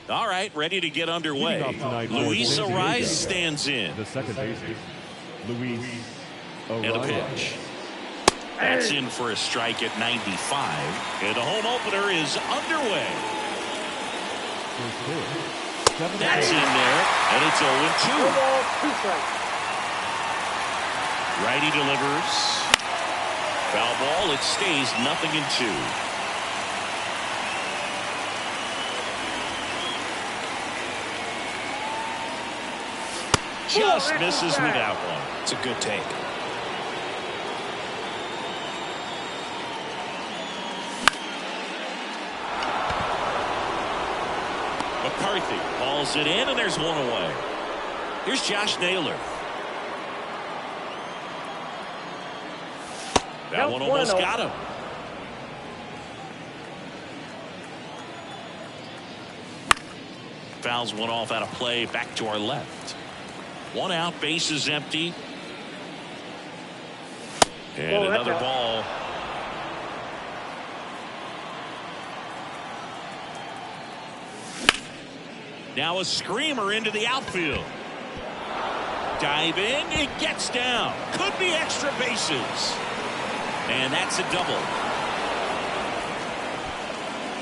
All right, ready to get underway. Luis Arraez stands in. The second baseman, Luis And a pitch. That's in for a strike at 95. And the home opener is underway. That's in there, and it's 0-2. Righty delivers. Foul ball, it stays 0-2. Just misses with that one. It's a good take. McCarthy hauls it in, and there's one away. Here's Josh Naylor. That one almost got him. Fouls one off out of play, back to our left. One out, base is empty. And another ball. Now a screamer into the outfield. Diving, it gets down. Could be extra bases. And that's a double.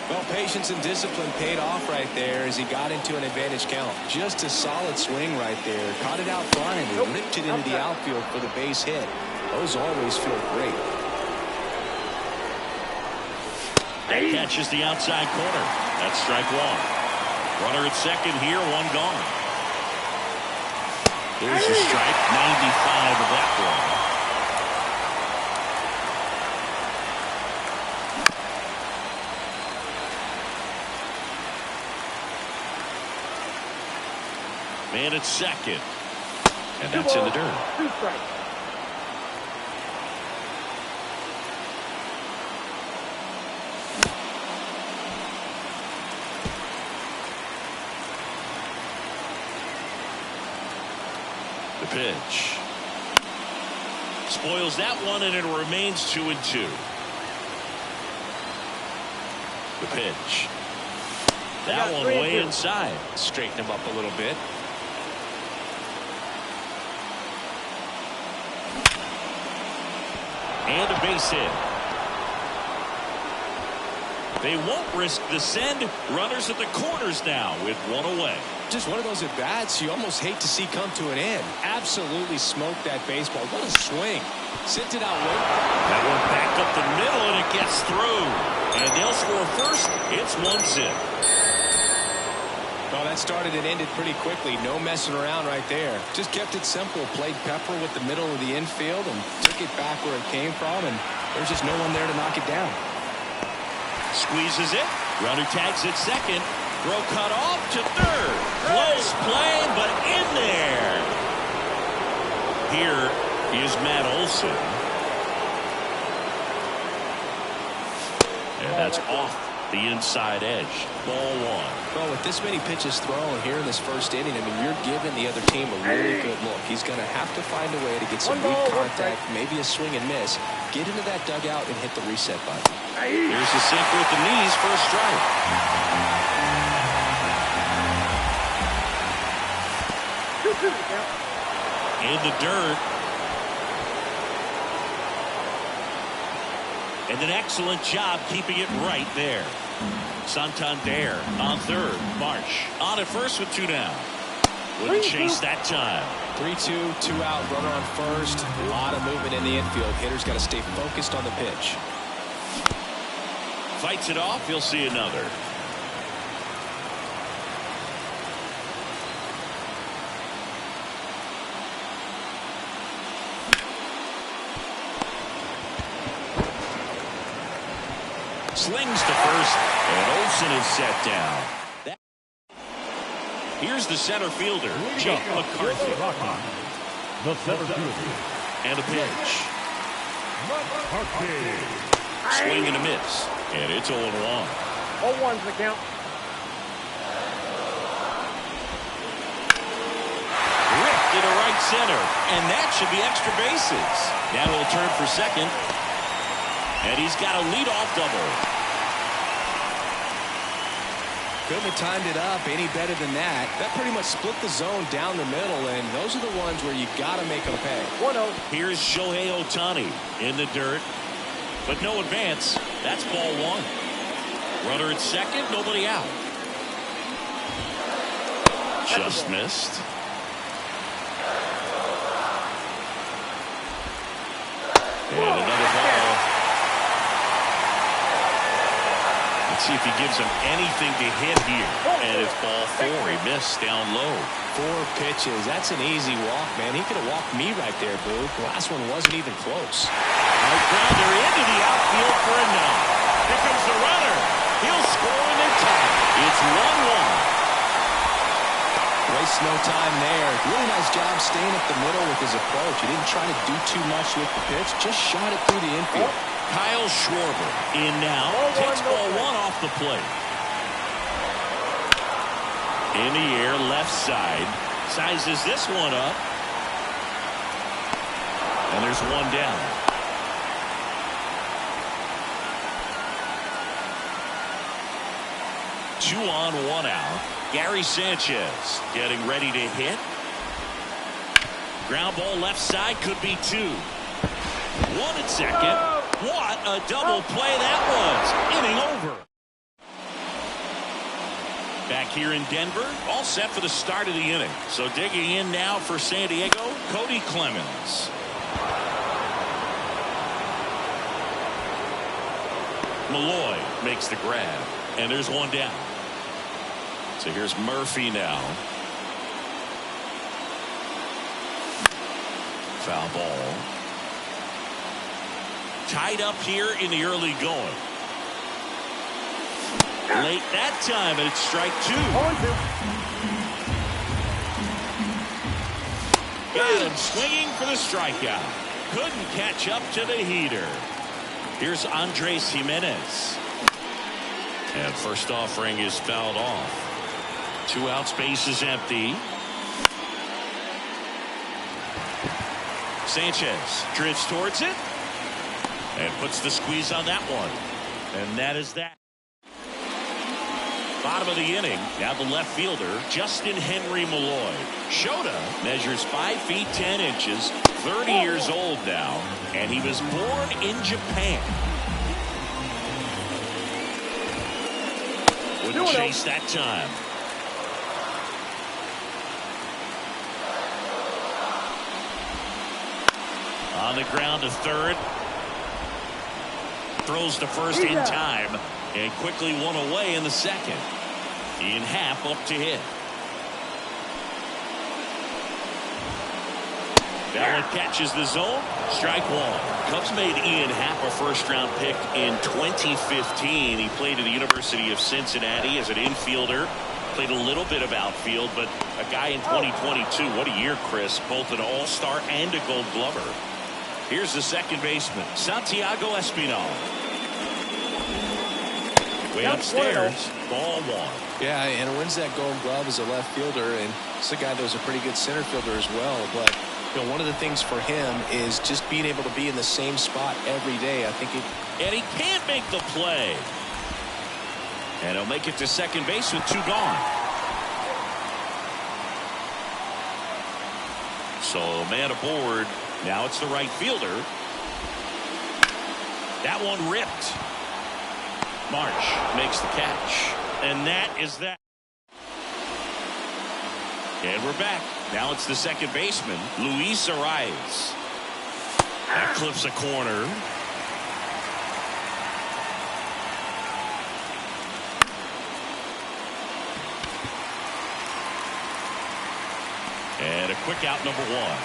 Well, patience and discipline paid off right there as he got into an advantage count. Just a solid swing right there. Caught it out flying and ripped it into the outfield for the base hit. Those always feel great. That catches the outside corner. That's strike one. Runner at second here, one gone. There's a strike, 95 of that one. Man at second. And that's in the dirt. The pitch. Spoils that one, and it remains 2-2. The pitch. That one way inside. Straighten him up a little bit. And a base hit. They won't risk the send. Runners at the corners now with one away. Just one of those at-bats you almost hate to see come to an end. Absolutely smoked that baseball. What a swing. Sent it out late. That one backed up the middle, and it gets through. And they'll score first. It's 1-0. Well, that started and ended pretty quickly. No messing around right there. Just kept it simple. Played pepper with the middle of the infield and took it back where it came from. And there's just no one there to knock it down. Squeezes it. Runner tags at second. Throw cut off to third. Close play, but in there. Here is Matt Olson. And that's off the inside edge. Ball one. Well, with this many pitches thrown here in this first inning, I mean, you're giving the other team a really good look. He's going to have to find a way to get some weak contact, maybe a swing and miss, get into that dugout and hit the reset button. Here's the sinker with the knees for a strike. In the dirt. And an excellent job keeping it right there. Santander on third. Marsh on at first with two down. Wouldn't chase that time. 3-2, 2 out, runner on first. A lot of movement in the infield. Hitter's got to stay focused on the pitch. Fights it off. He'll see another. Slings to first, and Olson is set down. Here's the center fielder, Jake McCarthy. The center fielder. And a pitch. Swing and a miss. And it's 0-1. 0-1's the count. Ripped to the right center. And that should be extra bases. Now he'll turn for second. And he's got a leadoff double. Couldn't have timed it up any better than that. That pretty much split the zone down the middle, and those are the ones where you got to make them pay. 1-0. Here's Shohei Ohtani in the dirt, but no advance. That's ball one. Runner at second, nobody out. Just missed. And another ball. Let's see if he gives him anything to hit here. And it's ball four. He missed down low. 4 pitches. That's an easy walk, man. He could have walked me right there, Boo. The last one wasn't even close. High grounder into the outfield for a no. Here comes the runner. He'll score in their tie. It's 1-1. Wastes no time there. Really nice job staying up the middle with his approach. He didn't try to do too much with the pitch. Just shot it through the infield. Kyle Schwarber in now. Takes ball one off the plate. In the air, left side. Sizes this one up. And there's one down. 2 on, 1 out. Gary Sanchez getting ready to hit. Ground ball left side, could be 2. 1 at second. What a double play that was. Inning over. Back here in Denver, all set for the start of the inning. So digging in now for San Diego, Cody Clemens. Malloy makes the grab, and there's one down. So here's Murphy now. Foul ball. Tied up here in the early going. Late that time, and it's strike 2. 0-2. Got him swinging for the strikeout. Couldn't catch up to the heater. Here's Andres Jimenez. And first offering is fouled off. 2 outs, base is empty. Sanchez drifts towards it and puts the squeeze on that one. And that is that. Bottom of the inning, now the left fielder, Justin Henry Malloy. Shota measures 5 feet 10 inches, 30 years old now, and he was born in Japan. Wouldn't chase that time. On the ground to third. Throws to first in time. And quickly one away in the second. Ian Happ up to hit. That one catches the zone. Strike 1. Cubs made Ian Happ a first-round pick in 2015. He played at the University of Cincinnati as an infielder. Played a little bit of outfield, but a guy in 2022. What a year, Chris. Both an all-star and a gold glover. Here's the second baseman, Santiago Espinal. Way upstairs, ball 1. Yeah, and wins that gold glove as a left fielder, and it's a guy that was a pretty good center fielder as well. But you know, one of the things for him is just being able to be in the same spot every day. I think and he can't make the play. And he'll make it to second base with 2 gone. So man aboard. Now it's the right fielder. That one ripped. March makes the catch. And that is that. And we're back. Now it's the second baseman, Luis Arraez. That clips a corner. And a quick out, number 1.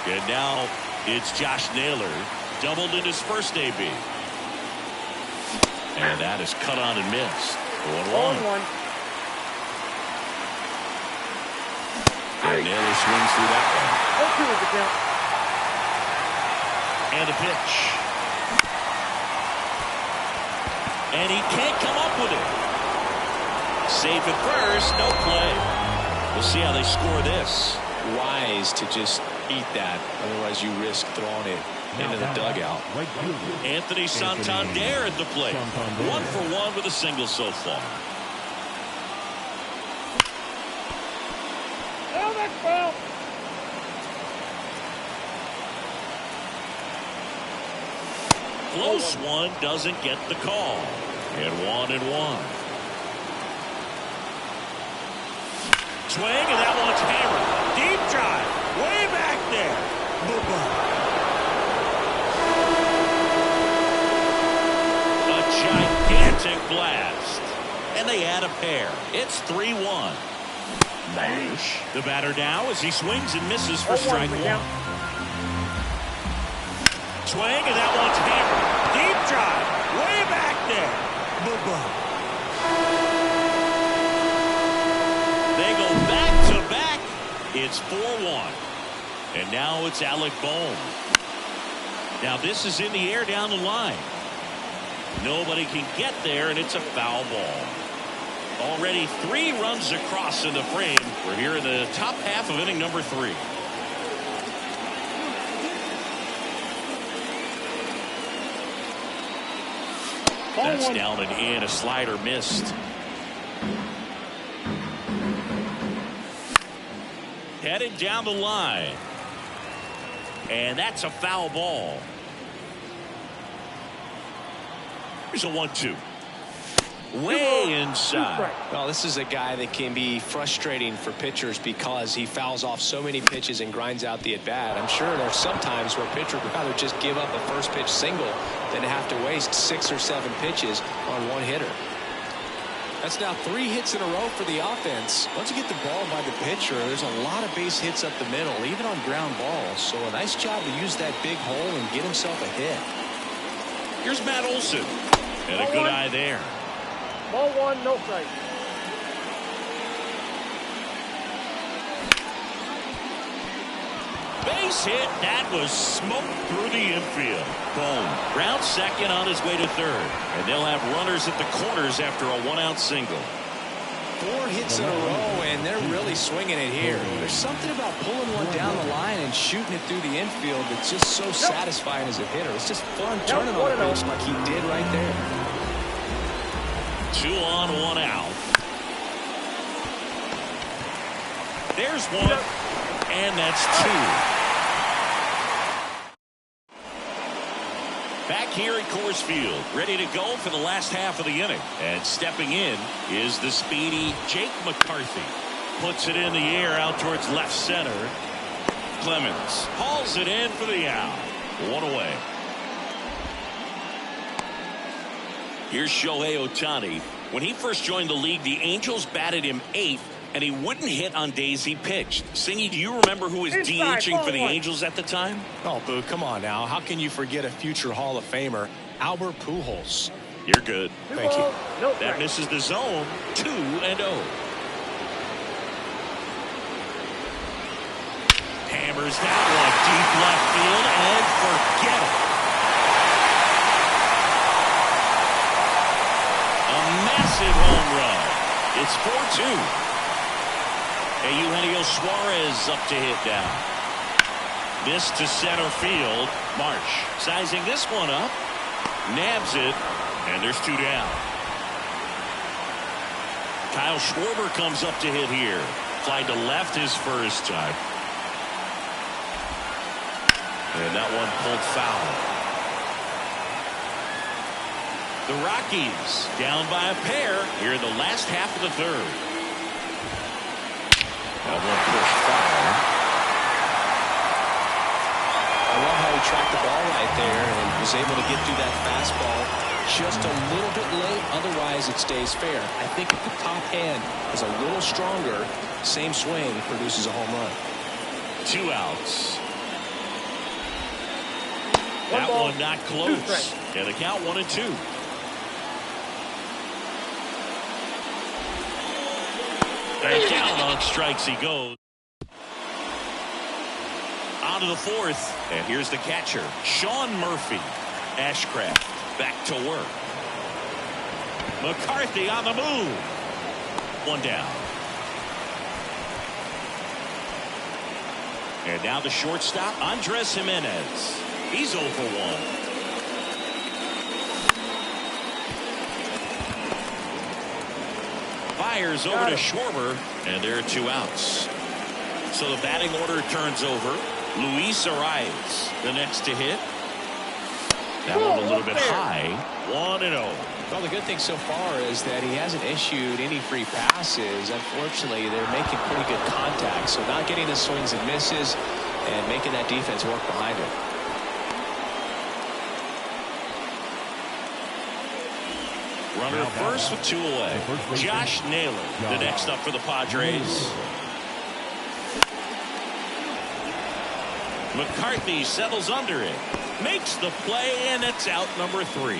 And now it's Josh Naylor, doubled in his first AB. And that is cut on and missed. 1-1. And Naylor swings through that one. 0-2 is the count. And a pitch. And he can't come up with it. Safe at first, no play. We'll see how they score this. wise to just eat that. Otherwise, you risk throwing it into the dugout. Right fielder. Anthony Santander at the plate. 1 for 1 with a single so far. Oh, that's foul. Close one, doesn't get the call. And 1-1. Swing, and that one's hammered. Deep drive, way back there. A gigantic blast. And they add a pair. It's 3-1. The batter now as he swings and misses for strike one. Swing, and that one's hammered. Deep drive, way back there. They go back to back. It's 4-1. And now it's Alec Bohm. Now this is in the air down the line. Nobody can get there, and it's a foul ball. Already 3 runs across in the frame. We're here in the top half of inning number 3. That's down and in. A slider missed. Headed down the line. And that's a foul ball. Here's a 1-2. Way inside. Well, this is a guy that can be frustrating for pitchers because he fouls off so many pitches and grinds out the at-bat. I'm sure there's some times where a pitcher would rather just give up a first pitch single than have to waste 6 or 7 pitches on one hitter. That's now 3 hits in a row for the offense. Once you get the ball by the pitcher, there's a lot of base hits up the middle, even on ground balls. So a nice job to use that big hole and get himself a hit. Here's Matt Olson. And a good eye there. Ball 1, no strike. Base hit. That was smoked through the infield. Boom. Ground second on his way to third. And they'll have runners at the corners after a 1-out single. 4 hits in a row, and they're really swinging it here. There's something about pulling one down the line and shooting it through the infield that's just so satisfying as a hitter. It's just fun turning on the base like he did right there. 2 on, 1 out. There's one, and that's 2. Back here at Coors Field, ready to go for the last half of the inning. And stepping in is the speedy Jake McCarthy. Puts it in the air out towards left center. Clemens hauls it in for the out. 1 away. Here's Shohei Ohtani. When he first joined the league, the Angels batted him 8th, and he wouldn't hit on days he pitched. Singy, do you remember who was DHing for the Angels at the time? Oh, Boo, come on now. How can you forget a future Hall of Famer, Albert Pujols? You're good. Thank you. That misses the zone. 2-0. Hammers that one deep left field, and forget it. Massive home run. It's 4-2. And Eugenio Suarez up to hit down. This to center field. Marsh sizing this one up. Nabs it. And there's 2 down. Kyle Schwarber comes up to hit here. Fly to left his first time. And that one pulled foul. The Rockies down by a pair here in the last half of the third. That one pushed foul. I love how he tracked the ball right there and was able to get through that fastball just a little bit late. Otherwise, it stays fair. I think if the top hand is a little stronger, same swing produces a home run. 2 outs. That one not close. And the count 1-2. And down on strikes he goes. On to the 4th. And here's the catcher, Sean Murphy. Ashcraft back to work. McCarthy on the move. 1 down. And now the shortstop, Andres Gimenez. He's 0 for 1. Fires over to Schwarber, and there are 2 outs. So the batting order turns over. Luis Arraez, the next to hit. That one a little bit high. 1-0. Well, the good thing so far is that he hasn't issued any free passes. Unfortunately, they're making pretty good contact, so not getting the swings and misses and making that defense work behind it. Runner first with 2 away. Josh Naylor, the next up for the Padres. McCarthy settles under it. Makes the play, and it's out number 3.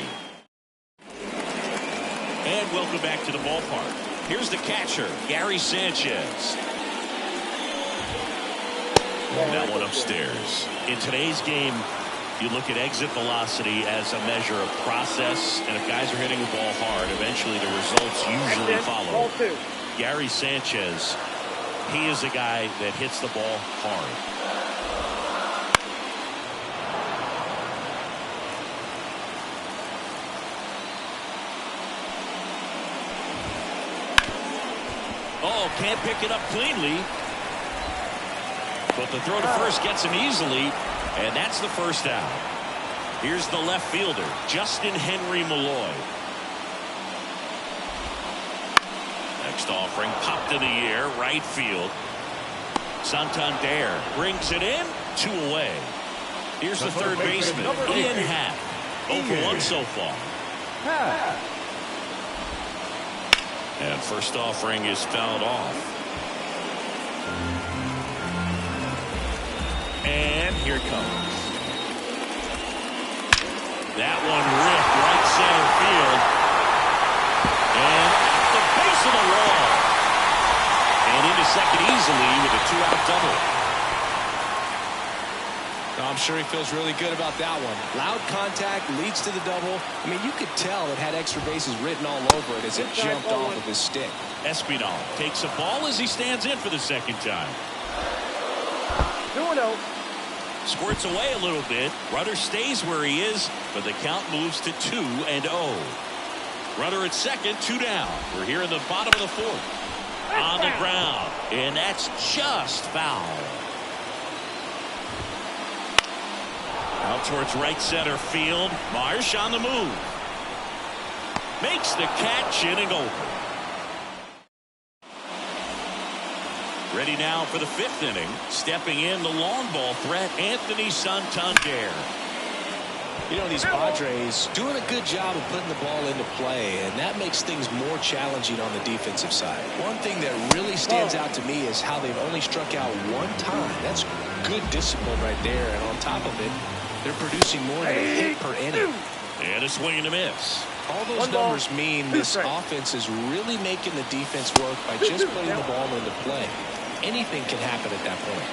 And welcome back to the ballpark. Here's the catcher, Gary Sanchez. That one upstairs. In today's game, you look at exit velocity as a measure of process, and if guys are hitting the ball hard, eventually the results usually follow. Gary Sanchez, he is a guy that hits the ball hard. Oh, can't pick it up cleanly. But the throw to first gets him easily, and that's the first out. Here's the left fielder, Justin Henry Malloy. Next offering, popped in the air, right field. Santander brings it in, 2 away. Here's the third baseman, Ian Happ. 0 for 1 so far. And first offering is fouled off. And here it comes. That one ripped right center field. And at the base of the wall. And into second easily with a 2-out double. I'm sure he feels really good about that one. Loud contact leads to the double. I mean, you could tell it had extra bases written all over it as it jumped off of his stick. Espinal takes a ball as he stands in for the second time. 2-0. Squirts away a little bit. Runner stays where he is, but the count moves to 2-0. Runner at second, 2 down. We're here in the bottom of the 4th. On the ground, and that's just foul. Out towards right center field. Marsh on the move. Makes the catch, inning over. Ready now for the 5th inning. Stepping in the long ball threat, Anthony Santander. You know, these Padres doing a good job of putting the ball into play, and that makes things more challenging on the defensive side. One thing that really stands out to me is how they've only struck out 1 time. That's good discipline right there, and on top of it, they're producing more than a hit per inning. And a swing and a miss. All those numbers mean this offense is really making the defense work by just putting the ball into play. Anything can happen at that point.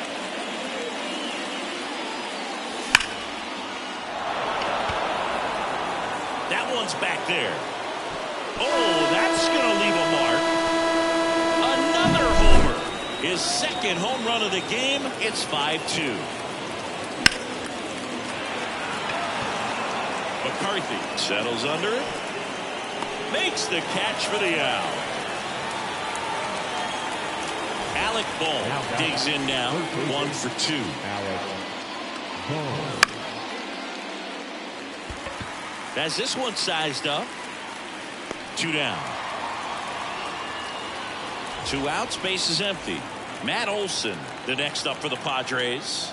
That one's back there. Oh, that's going to leave a mark. Another homer. His second home run of the game. It's 5-2. McCarthy settles under it. Makes the catch for the out. Alec Bohm digs in now. 1 for 2. Has this one sized up. 2 down. 2 outs, base is empty. Matt Olson, the next up for the Padres.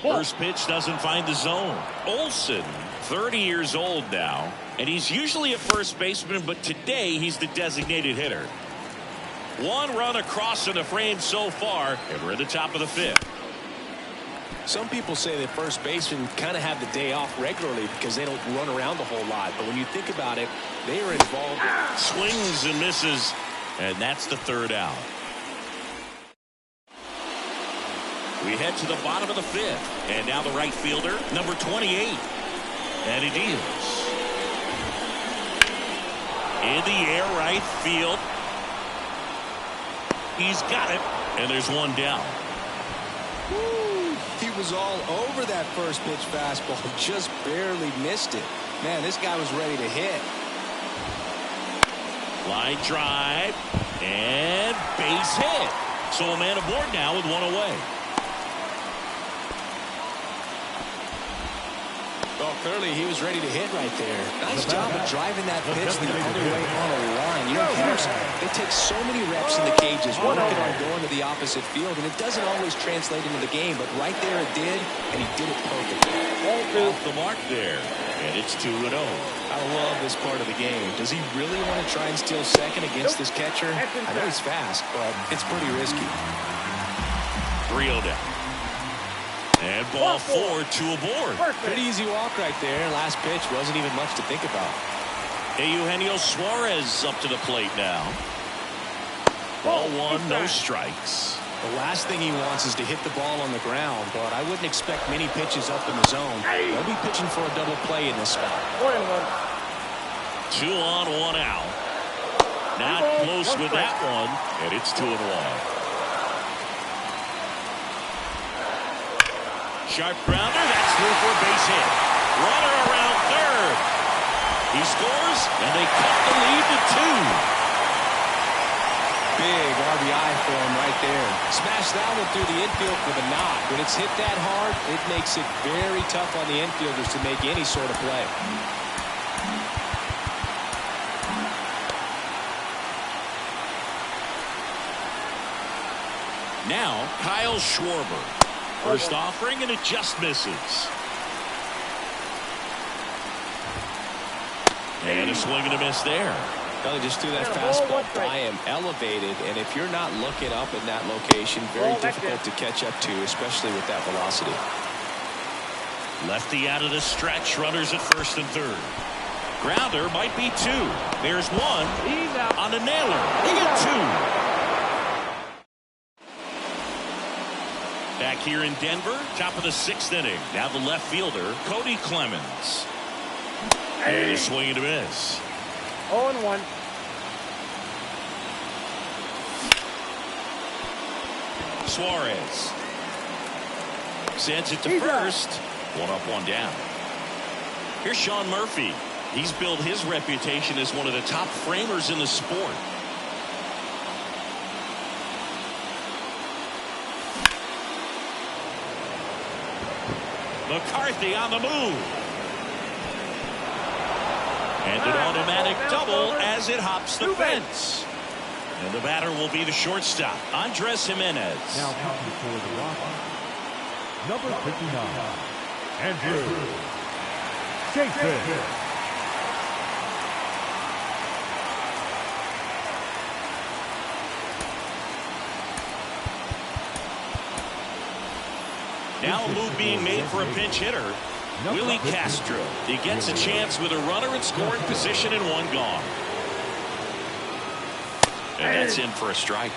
First pitch doesn't find the zone. Olson, 30 years old now, and he's usually a first baseman, but today he's the designated hitter. 1 run across in the frame so far, and we're at the top of the 5th. Some people say that first basemen kind of have the day off regularly because they don't run around a whole lot. But when you think about it, they are involved. Swings and misses, and that's the 3rd out. We head to the bottom of the 5th, and now the right fielder, number 28. And he deals. In the air, right field. He's got it, and there's 1 down. He was all over that first pitch fastball, just barely missed it. Man, this guy was ready to hit. Line drive and base hit. So a man aboard now with one away. Well, clearly he was ready to hit right there. Nice job of driving that pitch the other way on a line. You know, hitters, they take so many reps in the cages working on going to the opposite field, and it doesn't always translate into the game, but right there it did, and he did it perfectly. Off the mark there, and it's 2-0. I love this part of the game. Does he really want to try and steal second against this catcher? I know he's fast, but it's pretty risky. 3-0 down. And ball 4, 2 aboard. Pretty easy walk right there. Last pitch wasn't even much to think about. Eugenio Suarez up to the plate now. Ball 1, no strikes. The last thing he wants is to hit the ball on the ground, but I wouldn't expect many pitches up in the zone. They'll be pitching for a double play in this spot. 2 on, 1 out. Not close with that one, and it's 2-1. Sharp grounder, that's through for a base hit. Runner around third. He scores, and they cut the lead to 2. Big RBI for him right there. Smash that one through the infield with a knock. When it's hit that hard, it makes it very tough on the infielders to make any sort of play. Now, Kyle Schwarber. First offering, and it just misses. And a swing and a miss there. Well, just threw that fastball by him, elevated, and if you're not looking up in that location, very difficult to catch up to, especially with that velocity. Lefty out of the stretch, runners at first and third. Grounder might be 2. There's 1 on the nailer. He got 2. Back here in Denver, top of the 6th inning. Now the left fielder, Cody Clemens. And a swing and a miss. 0-1. Suarez sends it to first. 1 up, 1 down. Here's Sean Murphy. He's built his reputation as one of the top framers in the sport. McCarthy on the move. And an automatic double as it hops the fence. And the batter will be the shortstop, Andres Jimenez. Now counting for the Rockies, number 59, Andrew Chafin. Now a move being made for a pinch hitter, Willie Castro. He gets a chance with a runner in scoring position and 1 gone. And that's in for a strike.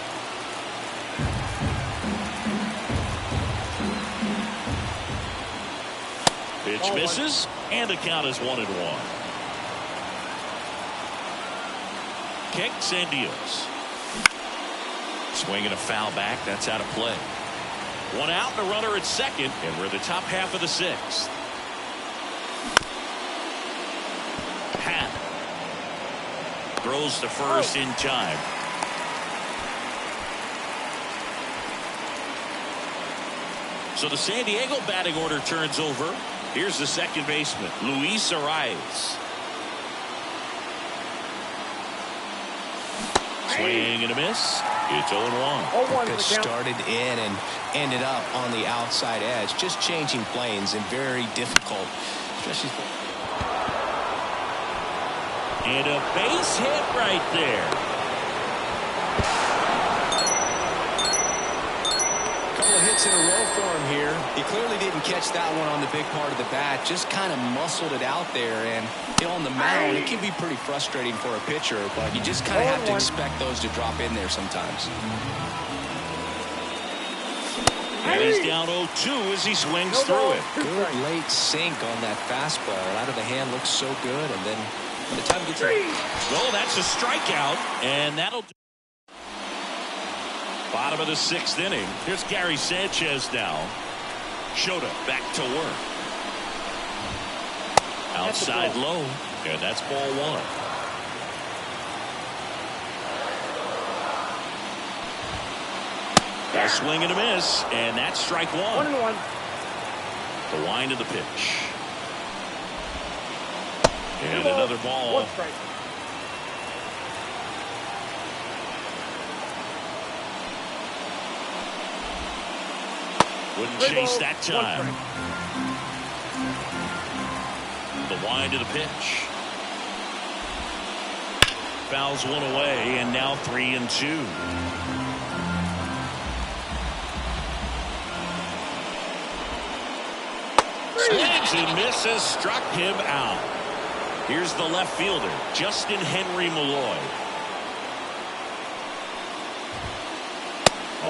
Pitch misses, and the count is 1-1. Kicks and deals. Swinging a foul back, that's out of play. 1 out and a runner at second, and we're in the top half of the 6th. Happ throws to first in time. So the San Diego batting order turns over. Here's the second baseman, Luis Arraez. Swing and a miss. It's 0-1. That started in and ended up on the outside edge. Just changing planes and very difficult. Especially and a base hit right there. Couple of hits in a row for him here. He clearly didn't catch that one on the big part of the bat. Just kind of muscled it out there. And on the mound, it can be pretty frustrating for a pitcher, but you just kind of have to expect those to drop in there sometimes. And he's down 0-2 as he swings through it. Good late sink on that fastball. Out of the hand looks so good, and then by the time it gets well, that's a strikeout, and that'll do. Bottom of the 6th inning. Here's Gary Sanchez now. Shota back to work. Outside low, and that's ball one. A swing and a miss, and that's strike one. 1-1. The wind of the pitch. And Ball, another ball. 1 strike. Wouldn't 3 chase balls, that 1 time. strike. The wind of the pitch. Fouls one away, and now 3-2. Swings and misses, struck him out. Here's the left fielder, Justin Henry Malloy.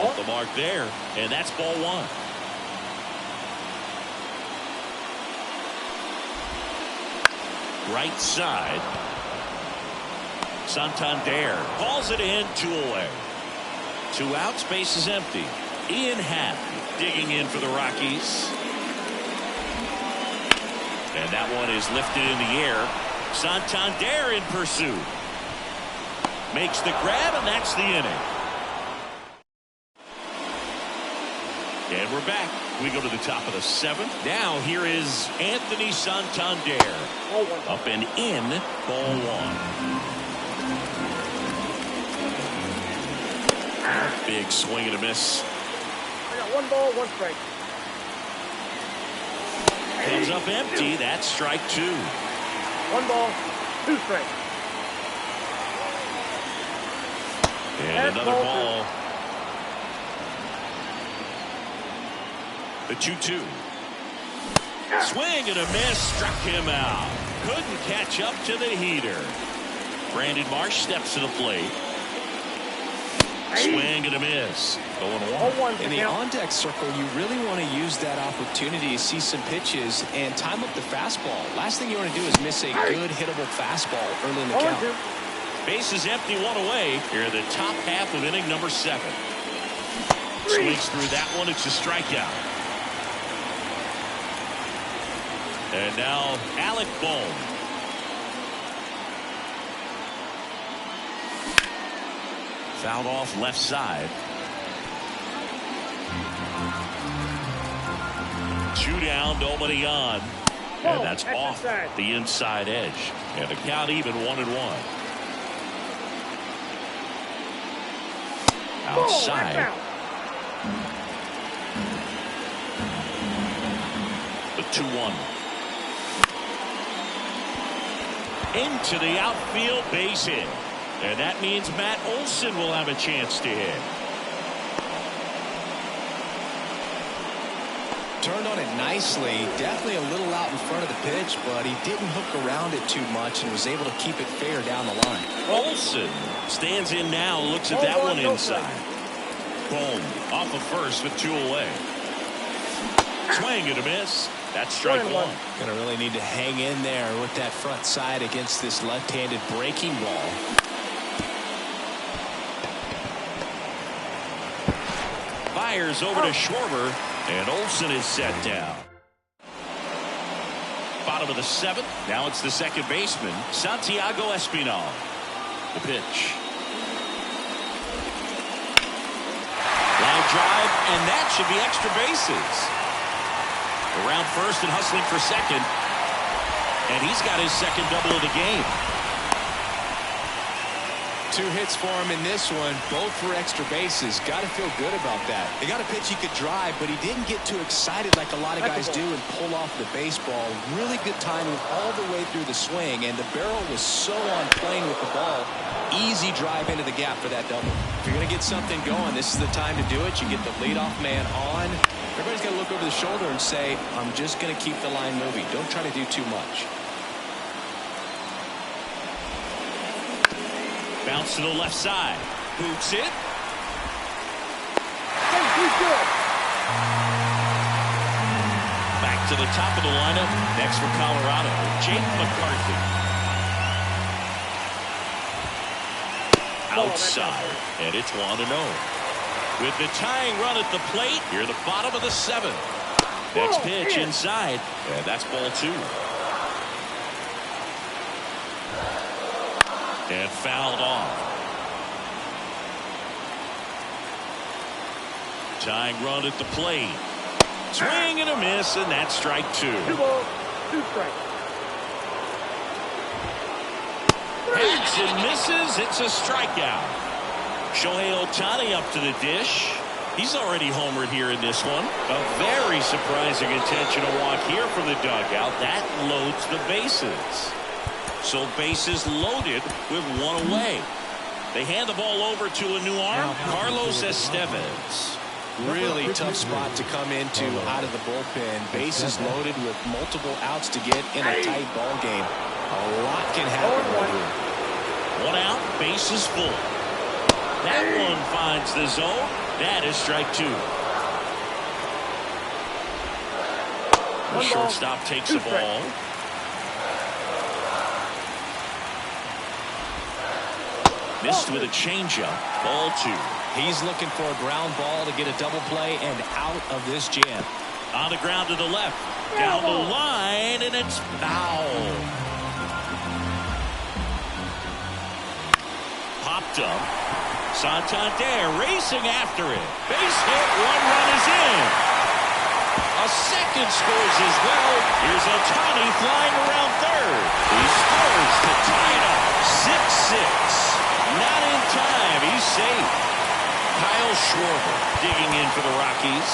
Off the mark there, and that's ball one. Right side. Santander calls it in, 2 away. 2 outs, base is empty. Ian Happ digging in for the Rockies. And that one is lifted in the air. Santander in pursuit. Makes the grab, and that's the inning. And we're back. We go to the top of the 7th. Now here is Anthony Santander. Ball 1. Up and in, ball 1. Big swing and a miss. I got 1 ball, 1 strike. Comes up empty. That's strike 2. 1 ball, 2 strikes. And another ball ball. The 2-2. Swing and a miss. Struck him out. Couldn't catch up to the heater. Brandon Marsh steps to the plate. Swing and a miss. Going Ball 1. 1. In the on-deck circle, you really want to use that opportunity to see some pitches and time up the fastball. Last thing you want to do is miss a good hittable fastball early in the Ball count. 2. Base is empty, 1 away. Here in the top half of inning number 7. Swings through that one. It's a strikeout. And now Alec Bohm. Fouled off left side. 2 down, nobody on. And that's off the inside edge. And the count even 1-1. Outside. The 2-1. Into the outfield, base hit. And that means Matt Olson will have a chance to hit. Turned on it nicely. Definitely a little out in front of the pitch, but he didn't hook around it too much and was able to keep it fair down the line. Olson stands in now, looks at that one inside. Boom, off of first with 2 away. Swing and a miss. That's strike 1. Gonna really need to hang in there with that front side against this left-handed breaking ball. Fires over to Schwarber, and Olson is set down. Bottom of the 7th. Now it's the second baseman, Santiago Espinal. The pitch. Line drive, and that should be extra bases. Around first and hustling for second. And he's got his second double of the game. 2 hits for him in this one, both for extra bases. Got to feel good about that. They got a pitch he could drive, but he didn't get too excited like a lot of guys do and pull off the baseball. Really good timing all the way through the swing, and the barrel was so on plane with the ball. Easy drive into the gap for that double. If you're going to get something going, this is the time to do it. You get the leadoff man on. Everybody's got to look over the shoulder and say, I'm just going to keep the line moving. Don't try to do too much. Bounce to the left side. Boots it. Back to the top of the lineup. Next for Colorado, Jake McCarthy. Outside. And it's 1-0. With the tying run at the plate, here the bottom of the 7th. Next pitch inside, and that's ball 2. And fouled off. Tying run at the plate. Swing and a miss, and that's strike 2. 2 balls, 2 strikes. Hits and misses. It's a strikeout. Shohei Ohtani up to the dish. He's already homered here in this one. A very surprising intentional walk here from the dugout. That loads the bases. So bases loaded with 1 away. They hand the ball over to a new arm, Carlos Estevez. Really tough spot to come into out of the bullpen. Bases loaded with multiple outs to get in a tight ball game. A lot can happen right here. 1 out, bases full. That one finds the zone. That is strike 2. The shortstop takes the ball. Missed with a changeup. Ball 2. He's looking for a ground ball to get a double play and out of this jam. On the ground to the left. Down the line, and it's foul. Popped up. Santander racing after it. Base hit. 1 run is in. A second scores as well. Here's Ohtani flying around third. He scores to tie it up. 6-6. Not in time. He's safe. Kyle Schwarber digging in for the Rockies.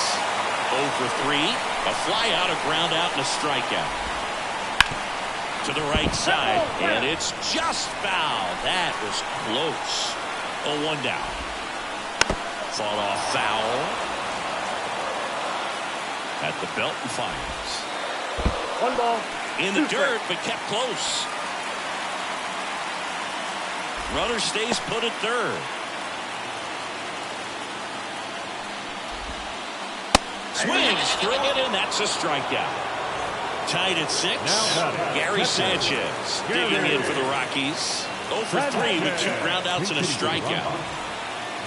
0 for 3. A fly out, a ground out, and a strikeout. To the right side, and it's just foul. That was close. 0-1 down. Fought off foul. At the belt and fires. 1 ball. In the dirt, but kept close. Runner stays put at third. Swings through it, and that's a strikeout. Tied at 6. Gary Sanchez digging in for the Rockies. 0 for 3 with 2 groundouts and a strikeout.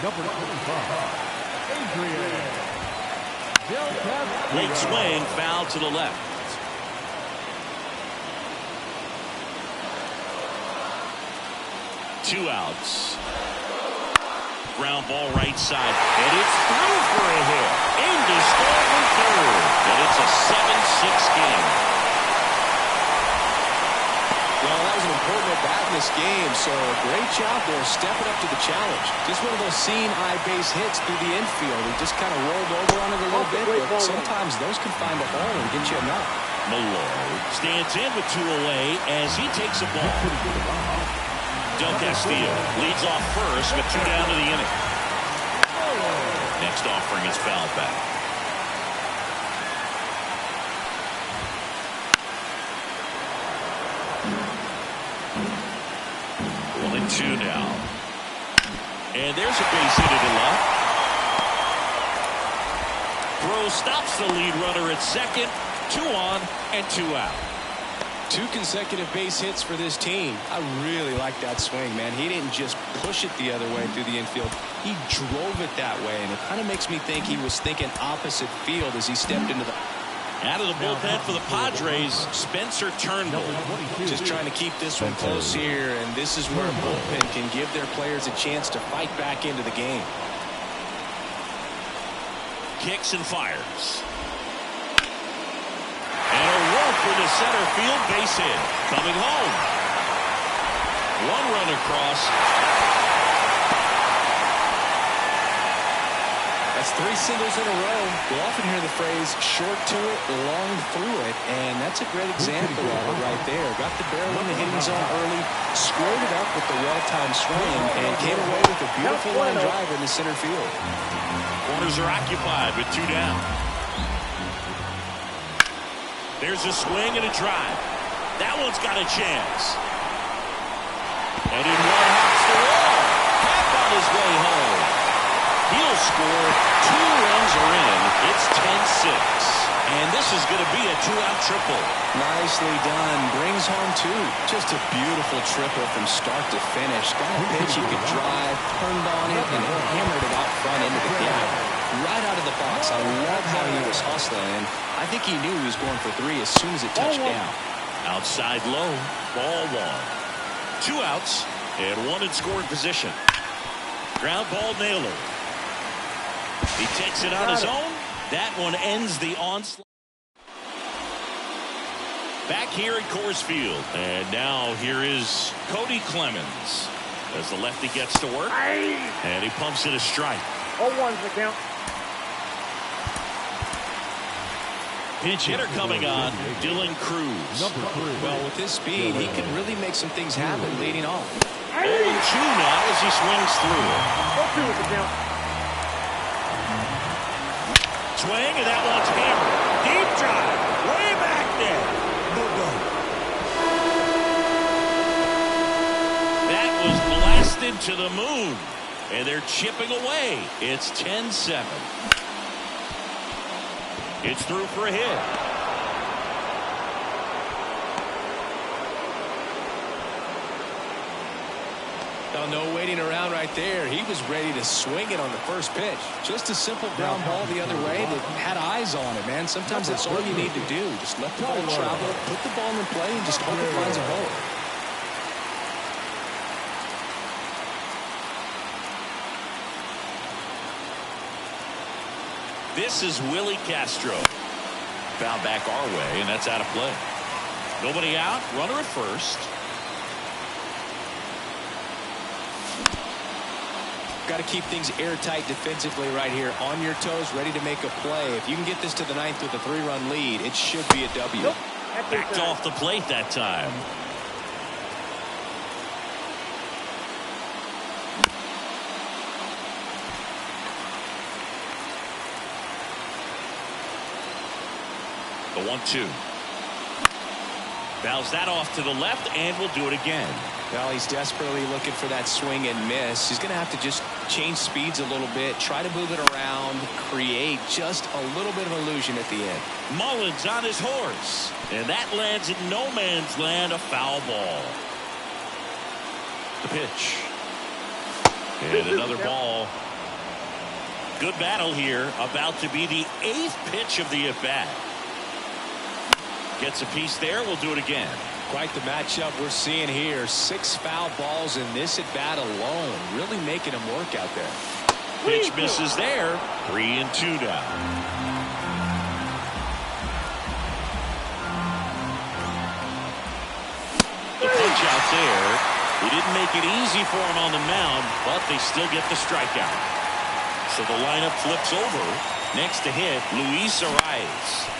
Number 25, Adrian. Late swing, foul to the left. Two outs. Ground ball right side, and it's through for a hit. Into score from third, and it's a 7-6 game. Well, that was an important at-bat in this game, so great job there stepping up to the challenge. Just one of those seeing-eye base hits through the infield. He just kind of rolled over on it a little bit, but sometimes those can find a hole and get you a knock. Malloy stands in with 2 away as he takes a ball. Del Castillo leads off first with 2 down to the inning. Next offering is fouled back. Only 2 now. And there's a base hit to the left. Throw stops the lead runner at second. 2 on and 2 out. 2 consecutive base hits for this team. I really like that swing, man. He didn't just push it the other way through the infield. He drove it that way, and it kind of makes me think he was thinking opposite field as he stepped into the... Out of the bullpen for the Padres, Spencer Turnbull. Just trying to keep this one close here, and this is where a bullpen can give their players a chance to fight back into the game. Kicks and fires. And a rope for the center field base hit. Coming home. 1 run across. That's 3 singles in a row. We'll often hear the phrase short to it, long through it, and that's a great example of it right there. Got the barrel in the hitting zone early, squared it up with the well-timed swing, and came away with a beautiful line drive in the center field. Corners are occupied with 2 down. There's a swing and a drive. That one's got a chance. And in one hops the wall. Half on his way home. He'll score. 2 runs are in. It's 10-6. And this is going to be a 2-out triple. Nicely done. Brings home 2. Just a beautiful triple from start to finish. Got a pitch he could drive, turned on it, and hammered it out front into the gap. right out of the box. I love how he was hustling, and I think he knew he was going for three as soon as it touched down. Outside low, ball one. 2 outs and 1 in scoring position. Ground ball Naylor. He takes it on his own. That one ends the onslaught. Back here at Coors Field. And now here is Cody Clemens as the lefty gets to work. And he pumps in a strike. 0-1's the count. Pinch hitter coming on, Dylan Cruz. Well, with his speed, he can really make some things happen leading off. 0-2 now as he swings through. 0-2 is the count. Swing, and that one's hammered. Deep drive, way back there. That was blasted to the moon, and they're chipping away. It's 10-7. It's through for a hit. No waiting around right there. He was ready to swing it on the first pitch. Just a simple ground ball the other way that had eyes on it, man. Sometimes that's all you need to do. Just let the ball travel, put the ball in play, and just hope it finds a hole. This is Willie Castro. Foul back our way, and that's out of play. Nobody out, runner at first. Got to keep things airtight defensively right here. On your toes, ready to make a play. If you can get this to the 9th with a 3-run lead, it should be a W. Nope. Backed off the plate that time. The 1-2. Fouls that off to the left, and will do it again. Well, he's desperately looking for that swing and miss. He's going to have to just change speeds a little bit, try to move it around, create just a little bit of illusion at the end. Mullins on his horse, and that lands in no man's land, a foul ball. The pitch. And another ball. Good battle here, about to be the 8th pitch of the at-bat. Gets a piece there, we'll do it again. Quite the matchup we're seeing here. 6 foul balls in this at-bat alone. Really making them work out there. Pitch misses there. 3-2 now. The punch out there. He didn't make it easy for him on the mound, but they still get the strikeout. So the lineup flips over. Next to hit, Luis Arraez.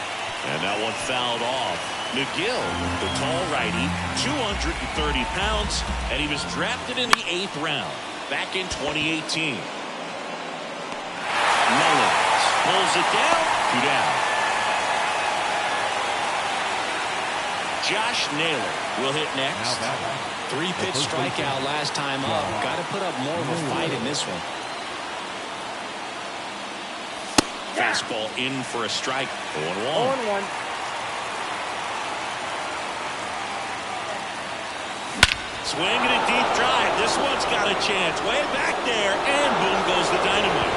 And that one fouled off. McGill, the tall righty, 230 pounds, and he was drafted in the 8th round back in 2018. Mullins pulls it down. 2 down. Josh Naylor will hit next. 3-pitch strikeout last time up. Got to put up more of a fight in this one. Fastball in for a strike. 0-1. 0-1. Swinging a deep drive. This one's got a chance. Way back there, and boom goes the dynamite.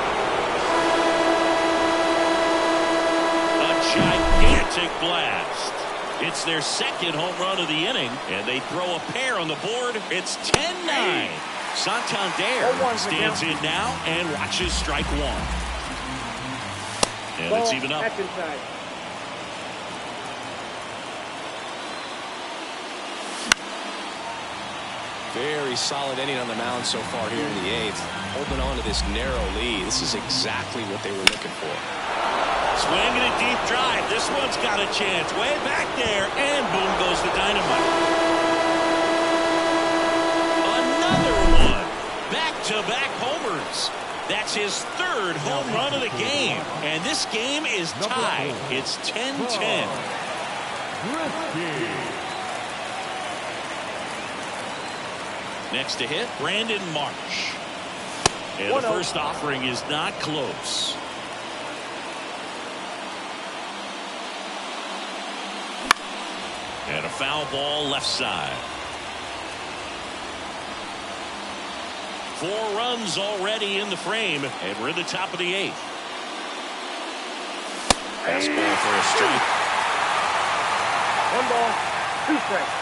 A gigantic blast. It's their 2nd home run of the inning, and they throw a pair on the board. It's 10-9. Santander stands in now and watches strike one. And it's even up. That's inside. Very solid inning on the mound so far here in the 8th. Holding on to this narrow lead. This is exactly what they were looking for. Swinging a deep drive. This one's got a chance. Way back there, and boom goes the dynamite. Another one. Back-to-back homers. That's his 3rd home run of the game. And this game is tied. It's 10-10. Next to hit, Brandon Marsh. And the first offering is not close. And a foul ball left side. 4 runs already in the frame, and we're in the top of the 8th. Fastball for a strike. 1 ball, 2 strikes.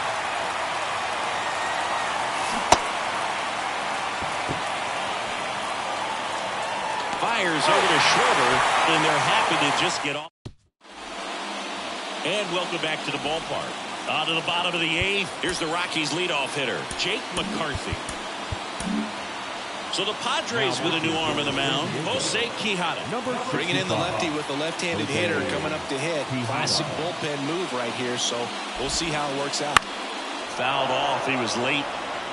Fires over to Schwarber, and they're happy to just get off. And welcome back to the ballpark. On to the bottom of the 8th. Here's the Rockies' leadoff hitter, Jake McCarthy. So the Padres with a new arm in the mound, Jose Quijada. Bringing in the lefty with the left-handed hitter coming up to hit. Classic bullpen move right here, so we'll see how it works out. Fouled off. He was late.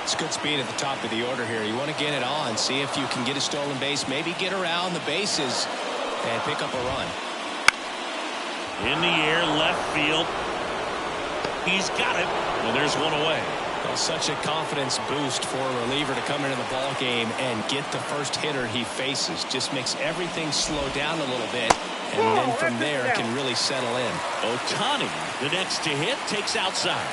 It's good speed at the top of the order here. You want to get it on, see if you can get a stolen base, maybe get around the bases and pick up a run. In the air, left field. He's got it. Well, there's one away. Well, such a confidence boost for a reliever to come into the ball game and get the first hitter he faces. Just makes everything slow down a little bit, and then from there can really settle in. Ohtani, the next to hit, takes outside.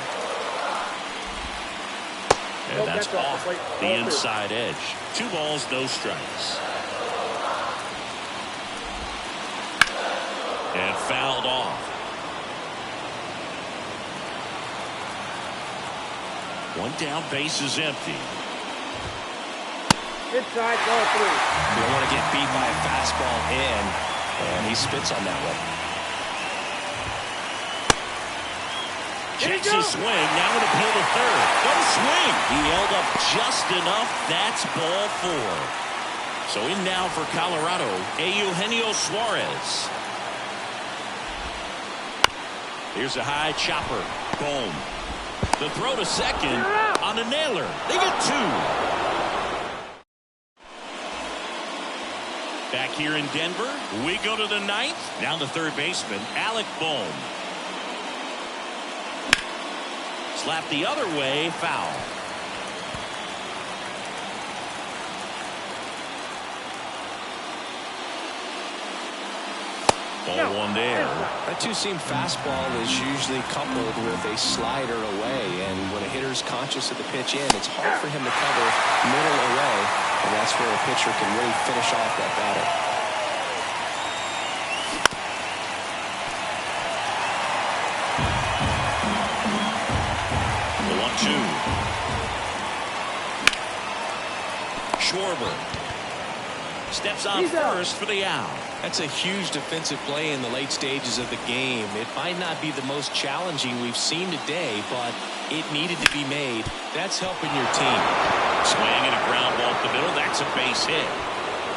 And that's off the inside edge. 2 balls, no strikes. And fouled off. 1 down, base is empty. Inside, ball 3. You don't want to get beat by a fastball in, and he spits on that one. Checks his swing, now with a pull to third. No swing. He held up just enough. That's ball 4. So in now for Colorado, Eugenio Suarez. Here's a high chopper. Boom. The throw to second on a nailer. They get 2. Back here in Denver, we go to the 9th. Now the third baseman, Alec Bohm. Slap the other way, foul. Ball 1 there. That two-seam fastball is usually coupled with a slider away, and when a hitter's conscious of the pitch in, it's hard for him to cover middle away, and that's where a pitcher can really finish off that batter. 1-2. Schwarber steps on first for the out. That's a huge defensive play in the late stages of the game. It might not be the most challenging we've seen today, but it needed to be made. That's helping your team. Swing and a ground ball up the middle. That's a base hit.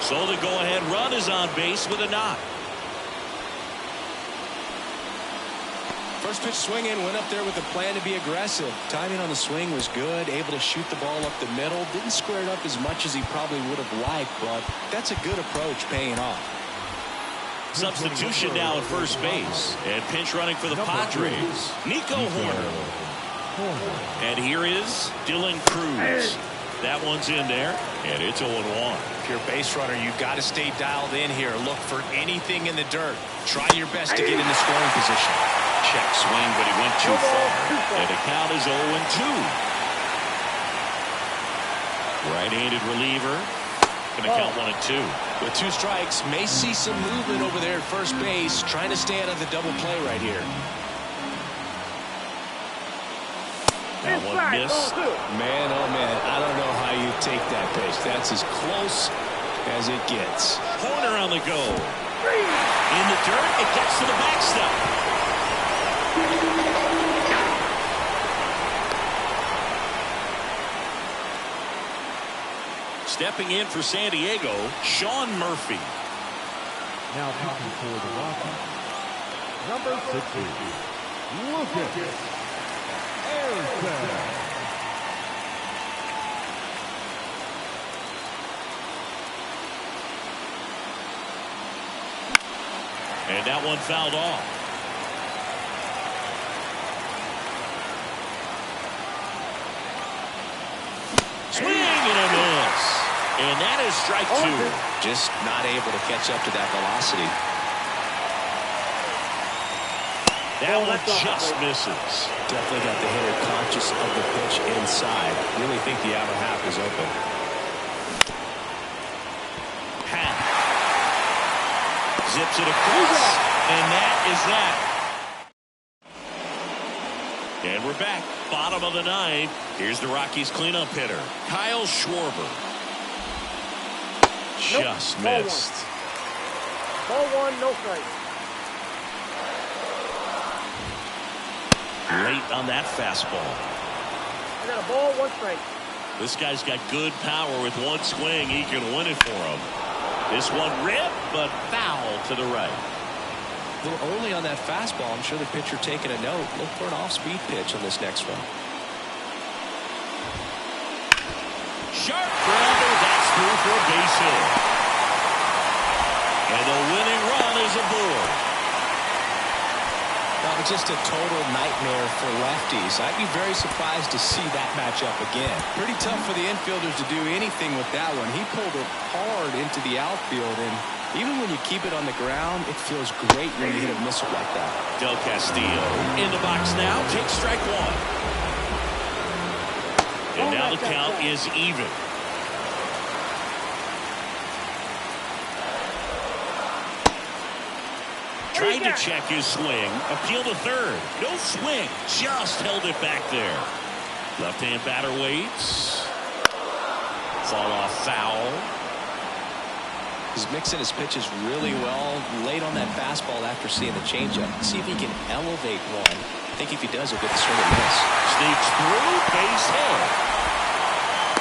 So the go-ahead run is on base with a knock. First pitch swinging, went up there with a plan to be aggressive. Timing on the swing was good, able to shoot the ball up the middle. Didn't square it up as much as he probably would have liked, but that's a good approach paying off. Substitution now at first base. And pinch running for the Padres, Nico Hoerner. And here is Dylan Cruz. That one's in there, and it's 0-1. If you're a base runner, you've got to stay dialed in here. Look for anything in the dirt. Try your best to get in the scoring position. Check swing, but he went too far. And the count is 0-2. Right-handed reliever. Going to count 1 and 2. With 2 strikes, may see some movement over there at first base, trying to stay out of the double play right here. That one missed. Man, oh man, I don't know how you take that pitch. That's as close as it gets. Hoerner on the go. In the dirt, it gets to the backstop. Stepping in for San Diego, Sean Murphy. Now pitching for the Rockies, number 60, Lucas Erickson. And that one fouled off. Swing and a miss. And that is strike 2. Just not able to catch up to that velocity. That one just misses. Definitely got the hitter conscious of the pitch inside. Really think the outer half is open. Zips it across, and that is that. And we're back. Bottom of the ninth. Here's the Rockies cleanup hitter, Kyle Schwarber. Just missed. Ball one, no strike. Late on that fastball. I got a ball, one strike. This guy's got good power. With one swing, he can win it for him. This one ripped, but foul to the right. A little early on that fastball. I'm sure the pitcher taking a note. Look for an off-speed pitch on this next one. Sharp grounder. That's through for a base hit. And the winning run is aboard. Well, it's just a total nightmare for lefties. I'd be very surprised to see that matchup again. Pretty tough for the infielders to do anything with that one. He pulled it hard into the outfield, and even when you keep it on the ground, it feels great when you hit a missile like that. Del Castillo in the box now. Takes strike one. And now the count is even. Tried to check his swing. Appeal to third. No swing. Just held it back there. Left-hand batter waits. Fall off foul. He's mixing his pitches really well late on that fastball after seeing the changeup. See if he can elevate one. I think if he does, he'll get the swing and miss. Sneaks through. Base hit.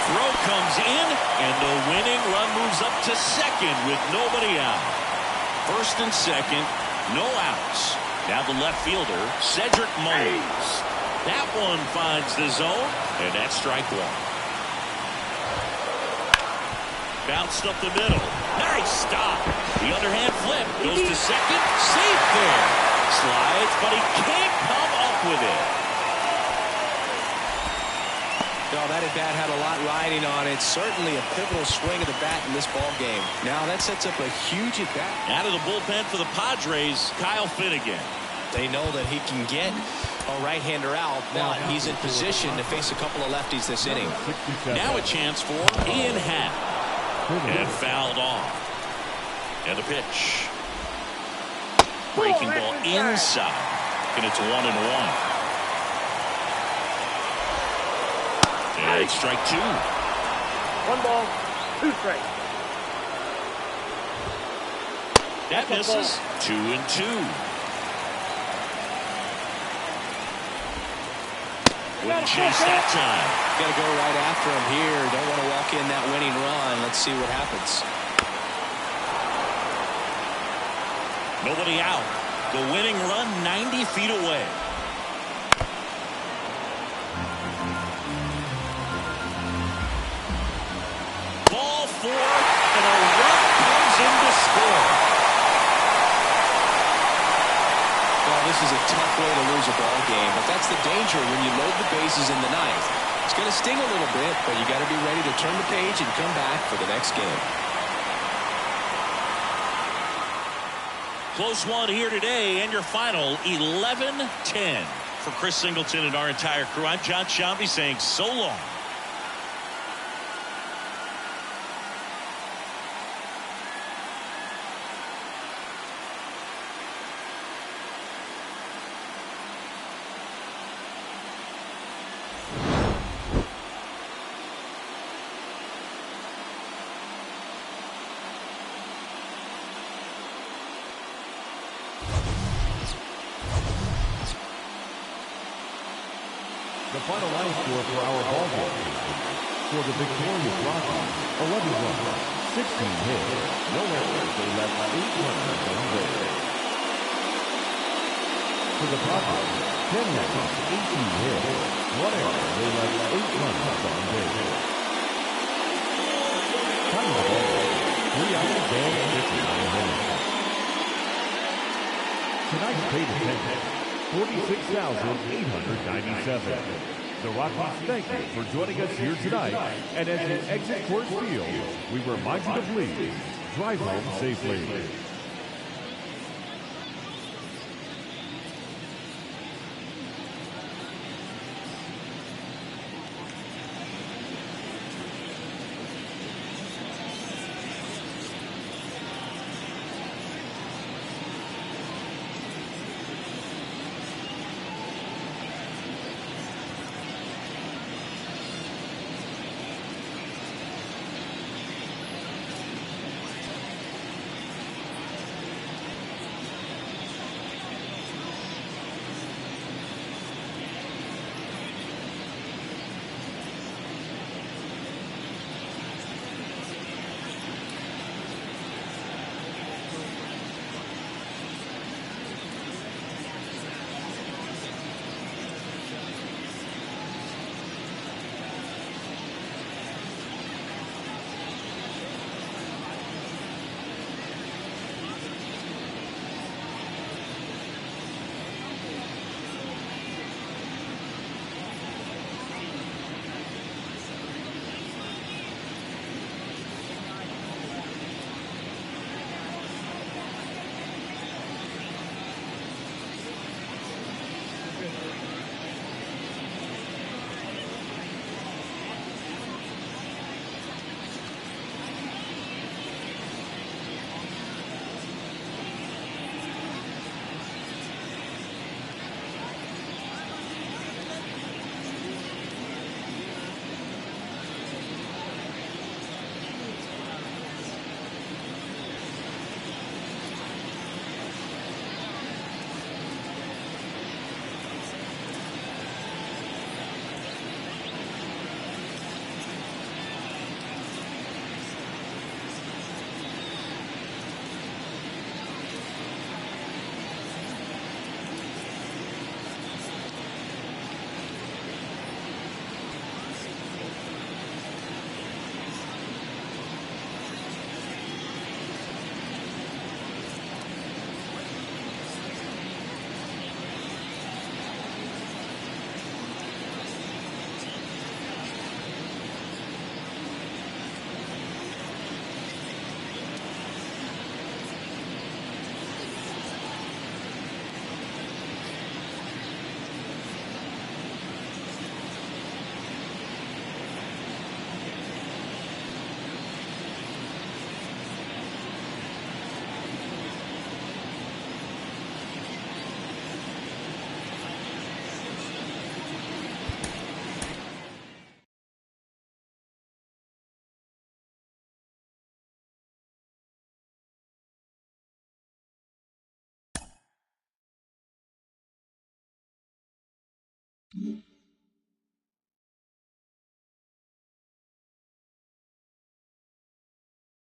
Throw comes in, and the winning run moves up to second with nobody out. First and second. No outs. Now the left fielder, Cedric Mullins. That one finds the zone, and that's strike one. Bounced up the middle. Nice stop. The underhand flip goes to second. Safe there. Slides, but he can't come up with it. No, that at bat had a lot riding on it. Certainly a pivotal swing of the bat in this ball game. Now that sets up a huge at bat. Out of the bullpen for the Padres, Kyle Finnegan. They know that he can get a right-hander out. Now he's in position to face a couple of lefties this inning. Now a chance for Ian Happ. And fouled off. And the pitch. Breaking ball inside. And it's 1-1. And strike two. One ball, two strikes. That misses. 2-2. Wouldn't chase that time. Got to go right after him here. Don't want to walk in that winning run. Let's see what happens. Nobody out. The winning run 90 feet away. Ball four, and a run comes in to score. Well, this is a tough way to lose a ball game, but that's the danger when you load the bases in the ninth. It's going to sting a little bit, but you got to be ready to turn the page and come back for the next game. Close one here today, and your final 11-10. For Chris Singleton and our entire crew, I'm John Shambi saying so long. The final line score for our ball game. For the victorious Rockies, 11 runs, 16 hits, no errors. They left 8 runners on base. For the Padres, 10 runs, 18 hits, 1 error. They left 8 runners on base. Final ball game, 3 hours and 59 minutes. Tonight's paid attendance, 46,897. The Rockies thank you for joining us here tonight, and as you exit Coors Field, we remind you to please drive home safely. you.